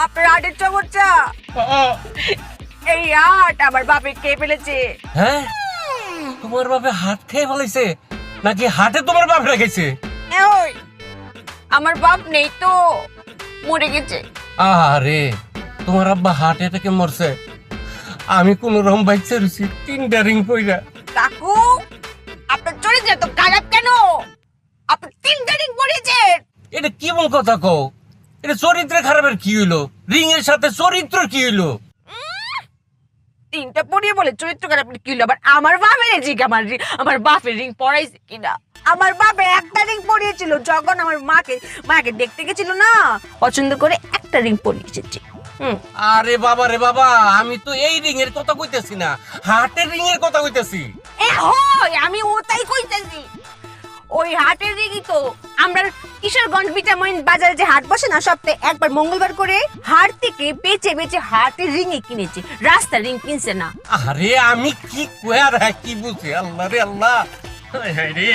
আপনার হাটের চমৎচা এই হাট আমার বাপে কে ফেলেছে। হ্যাঁ, তোমার বাপে হাট খেয়ে ফেলাইছে নাকি হাটে তোমার বাপ রেখেছে? ওই আমার বাপ নেই তো, মরে গেছে। আরে তোমার আব্বা হার্ট অ্যাটাকে মরছে, আমি কোন রকম বাইচে রয়েছি 3টা রিং পইরা। কাকু আপনার চরিত্র তো খারাপ কেন? আপনি 3টা রিং পরিয়েছেন। এটা কি মন কথা কও? এটা চরিত্রে খারাপের কি হইলো? রিং এর সাথে চরিত্র কি হইলো? 3টা পরিয়ে বলে চরিত্র খারাপ কি হলো? আবার আমার বাপের জিগ আমার বাপের রিং পরাইছে কিনা। আমার বাপে একটা রিং পরিয়েছিল যখন আমার মাকে দেখতে গেছিল না, পছন্দ করে একটা রিং পরিয়ে এসেছে। আরে বাবা রে বাবা, আমি তো এই রিং এর কথা কইতেছি না, হার্টের রিং এর কথা কইতেছি। হয় আমি ওটাই কইতেছি। ওই হাটের রিংই তো আমরা কিশোরগঞ্জ ভিটামিন বাজারে যে হাট বসে না সপ্তাহে একবার মঙ্গলবার করে, হাট থেকে বেচে বেচে হাটের রিংই কিনেছে, রাস্তার রিং কিনছে না। আরে আমি কি কই আর কি বুঝি, আল্লাহ রে আল্লাহ। হায় হায় রে।